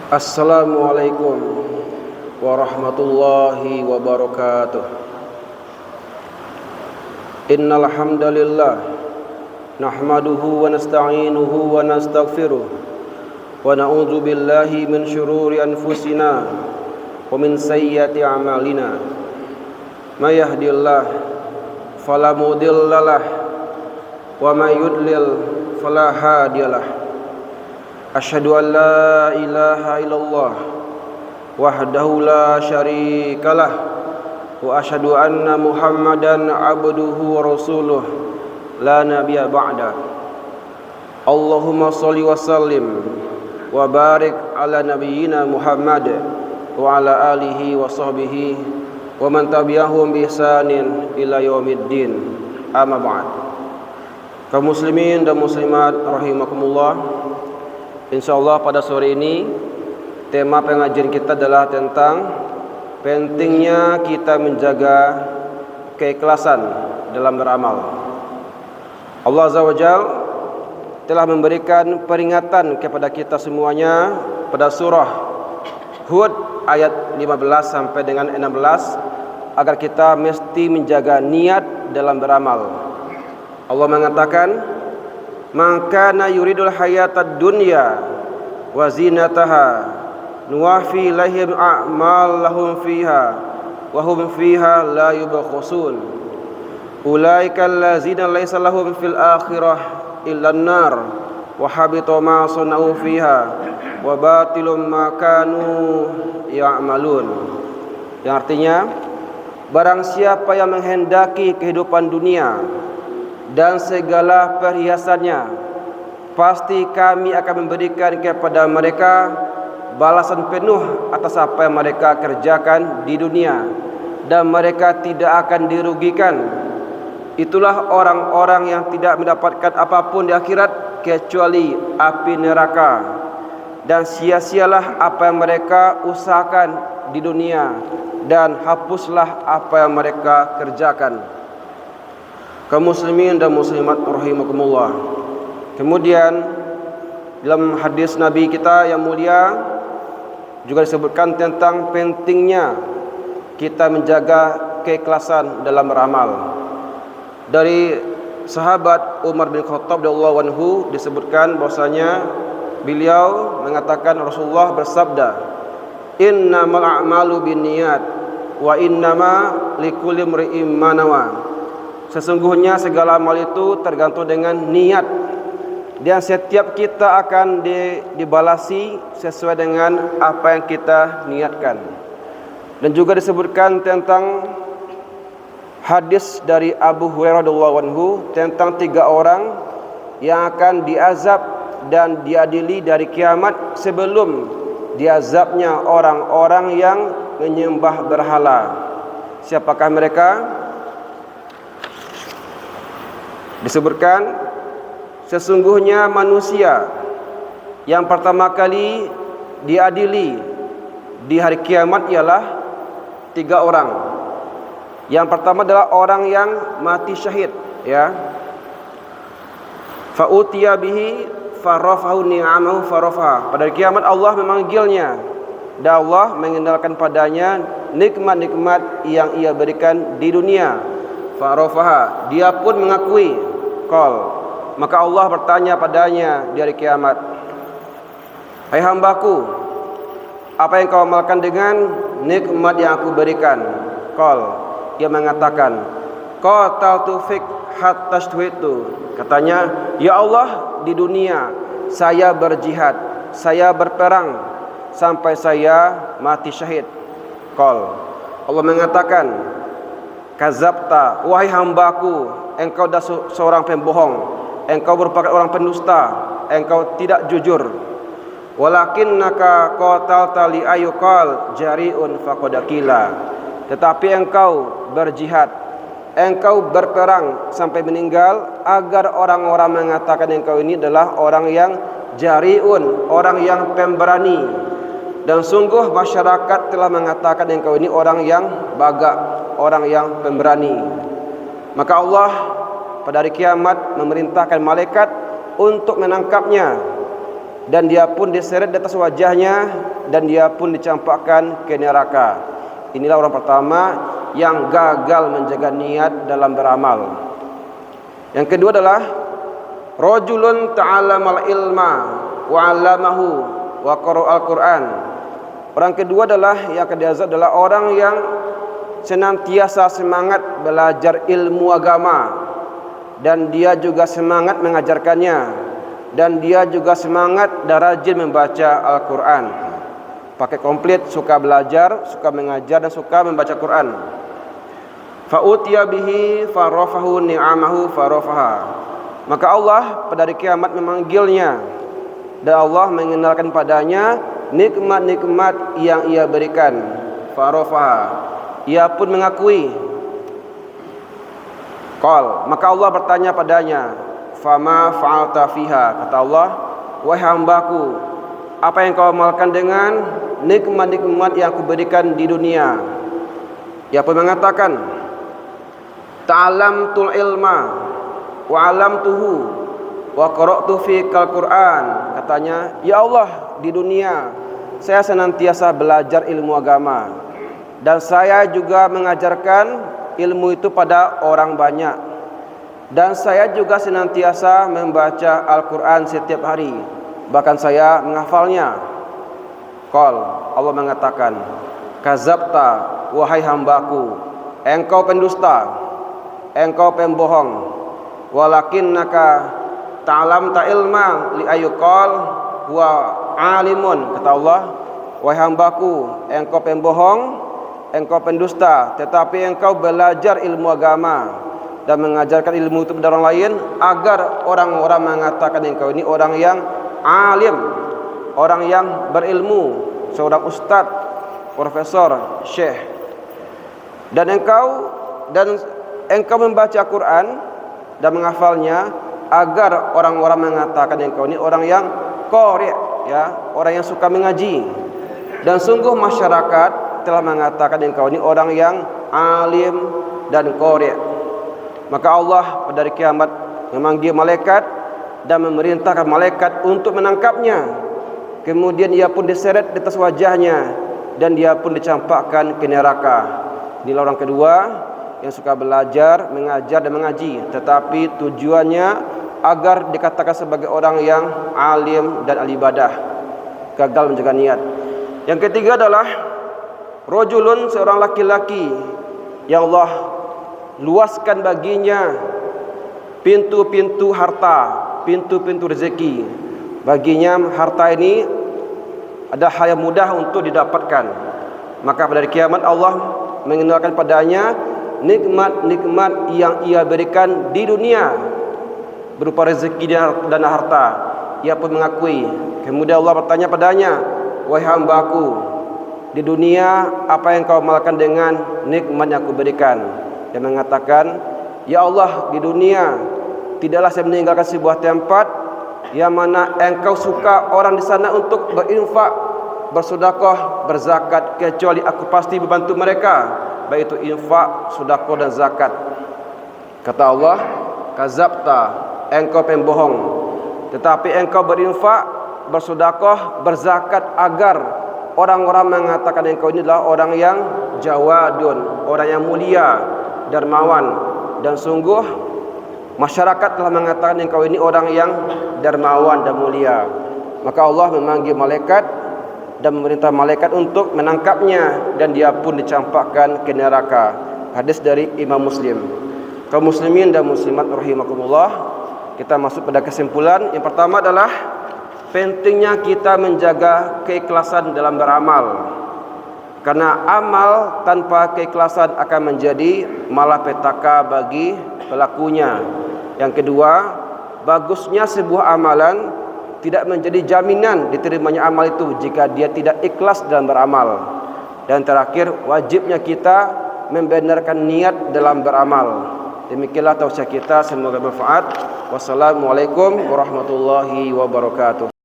Assalamualaikum warahmatullahi wabarakatuh. Innal hamdalillah nahmaduhu wa nasta'inuhu wa nastaghfiruh wa na'udzu billahi min syururi anfusina wa min sayyiati a'malina. May yahdihillahu fala mudhillalah wa may yudlil fala hadiyalah. Asyhadu an la ilaha illallah wahdahu la syarikalah wa asyhadu anna Muhammadan abduhu wa rasuluh la nabiyya ba'da. Allahumma shalli wa sallim wa barik ala nabiyyina Muhammad wa ala alihi wa sahbihi wa man tabi'ahum bi ihsanin ila yaumiddin. Amma ba'd. Kaum muslimin dan muslimat rahimakumullah. Insyaallah pada sore ini tema pengajian kita adalah tentang pentingnya kita menjaga keikhlasan dalam beramal. Allah Azza wa Jalla telah memberikan peringatan kepada kita semuanya pada surah Hud ayat 15 sampai dengan 16 agar kita mesti menjaga niat dalam beramal. Allah mengatakan, "Man kana yuridul hayatad dunya wa zinataha nuwaffi lahum a'malahum fiha wa hum fiha la yubkhasun. Ulaika allazina laysa lahum fil akhirah illa an-nar wa habita ma sana'u fiha wa batilum ma kanu ya'malun." Yang artinya, barang siapa yang menghendaki kehidupan dunia dan segala perhiasannya, pasti kami akan memberikan kepada mereka balasan penuh atas apa yang mereka kerjakan di dunia, dan mereka tidak akan dirugikan. Itulah orang-orang yang tidak mendapatkan apapun di akhirat kecuali api neraka, dan sia-sialah apa yang mereka usahakan di dunia, dan hapuslah apa yang mereka kerjakan. Kaum muslimin dan muslimat rahimakumullah. Kemudian dalam hadis Nabi kita yang mulia juga disebutkan tentang pentingnya kita menjaga keikhlasan dalam beramal. Dari sahabat Umar bin Khattab radhiyallahu anhu disebutkan bahwasanya beliau mengatakan, Rasulullah bersabda, "Innamal a'malu binniyat wa innama likulli imri'in ma nawa." Sesungguhnya segala amal itu tergantung dengan niat, dan setiap kita akan dibalasi sesuai dengan apa yang kita niatkan. Dan juga disebutkan tentang hadis dari Abu Hurairah radhiyallahu anhu tentang 3 orang yang akan diazab dan diadili dari kiamat sebelum diazabnya orang-orang yang menyembah berhala. Siapakah mereka? Disebutkan, sesungguhnya manusia yang pertama kali diadili di hari kiamat ialah 3 orang. Yang pertama adalah orang yang mati syahid, ya. Fa utiya bihi farafahu ni'amahu farafaha. Pada hari kiamat Allah memanggilnya dan Allah mengenalkan padanya nikmat-nikmat yang ia berikan di dunia. Farafaha, dia pun mengakui. Maka Allah bertanya padanya di hari kiamat, "Hai hambaku, apa yang kau amalkan dengan nikmat yang aku berikan?" Ia mengatakan, "Qataltu fik hatta shtuhitu." Katanya, "Ya Allah, di dunia saya berjihad, saya berperang sampai saya mati syahid." Allah mengatakan, "Kazabta, wahai hambaku, engkau dah seorang pembohong, engkau merupakan orang pendusta, engkau tidak jujur. Walakinnaka qatalta li ayuqal jari'un faqadakila." Tetapi engkau berjihad, engkau berperang sampai meninggal agar orang-orang mengatakan engkau ini adalah orang yang jari'un, orang yang pemberani. Dan sungguh masyarakat telah mengatakan engkau ini orang yang bagak, orang yang pemberani. Maka Allah pada hari kiamat memerintahkan malaikat untuk menangkapnya dan dia pun diseret di atas wajahnya, dan dia pun dicampakkan ke neraka. Inilah orang pertama yang gagal menjaga niat dalam beramal. Yang kedua adalah rajulun ta'allamal ilma wa 'allamahu wa qara'al Qur'an. Orang kedua adalah yang kedua adalah orang yang senantiasa semangat belajar ilmu agama, dan dia juga semangat mengajarkannya, dan dia juga semangat dan rajin membaca Al-Quran. Pakai komplit, suka belajar, suka mengajar, dan suka membaca Quran. Fa'utiya bihi farafahu ni'amahu farafaha. Maka Allah pada hari kiamat memanggilnya, dan Allah mengenalkan padanya nikmat-nikmat yang ia berikan. Farafaha, ia pun mengakui. Qal, maka Allah bertanya padanya, fama fa'alta fiha. Kata Allah, wahai hambaku, apa yang kau amalkan dengan nikmat-nikmat yang aku berikan di dunia? Ia pun mengatakan, ta'alamtul ilma wa 'alamtuhu wa qara'tu fikal Qur'an. Katanya, ya Allah, di dunia saya senantiasa belajar ilmu agama, dan saya juga mengajarkan ilmu itu pada orang banyak, dan saya juga senantiasa membaca Al-Quran setiap hari, bahkan saya menghafalnya. Qal, Allah mengatakan, kazabta, wahai hambaku, engkau pendusta, engkau pembohong. Walakinnaka ta'lamta ilma li ayyuqal wa 'alimun. Kata Allah, wahai hambaku, engkau pembohong, engkau pendusta, tetapi engkau belajar ilmu agama dan mengajarkan ilmu itu kepada orang lain, agar orang-orang mengatakan engkau ini orang yang alim, orang yang berilmu, seorang ustaz, profesor, syekh. Dan engkau membaca Quran dan menghafalnya, agar orang-orang mengatakan engkau ini orang yang qari', ya, orang yang suka mengaji. Dan sungguh masyarakat telah mengatakan engkau ini orang yang alim dan qari'. Maka Allah pada hari kiamat memanggil malaikat dan memerintahkan malaikat untuk menangkapnya. Kemudian ia pun diseret di atas wajahnya, dan dia pun dicampakkan ke neraka. Inilah orang kedua yang suka belajar, mengajar dan mengaji, tetapi tujuannya agar dikatakan sebagai orang yang alim dan ahli ibadah. Gagal menjaga niat. Yang ketiga adalah rajulun, seorang laki-laki yang Allah luaskan baginya pintu-pintu harta, pintu-pintu rezeki. Baginya harta ini ada hal yang mudah untuk didapatkan. Maka pada hari kiamat Allah mengenalkan padanya nikmat-nikmat yang ia berikan di dunia berupa rezeki dan harta. Ia pun mengakui. Kemudian Allah bertanya padanya, wahai hambaku, di dunia apa yang kau amalkan dengan nikmat yang aku berikan? Dia mengatakan, ya Allah, di dunia tidaklah saya meninggalkan sebuah tempat yang mana engkau suka orang di sana untuk berinfak, bersedekah, berzakat, kecuali aku pasti membantu mereka, baik itu infak, sedekah dan zakat. Kata Allah, kazabta, engkau pembohong, tetapi engkau berinfak, bersedekah, berzakat agar orang-orang mengatakan engkau ini adalah orang yang jawadun, orang yang mulia, dermawan. Dan sungguh masyarakat telah mengatakan engkau ini orang yang dermawan dan mulia. Maka Allah memanggil malaikat dan memerintah malaikat untuk menangkapnya, dan dia pun dicampakkan ke neraka. Hadis dari Imam Muslim. Kaum muslimin dan muslimat rahimakumullah, kita masuk pada kesimpulan. Yang pertama adalah pentingnya kita menjaga keikhlasan dalam beramal, karena amal tanpa keikhlasan akan menjadi malapetaka bagi pelakunya. Yang kedua, bagusnya sebuah amalan tidak menjadi jaminan diterimanya amal itu jika dia tidak ikhlas dalam beramal. Dan terakhir, wajibnya kita membenarkan niat dalam beramal. Demikianlah tausiah kita, semoga bermanfaat. Wassalamualaikum warahmatullahi wabarakatuh.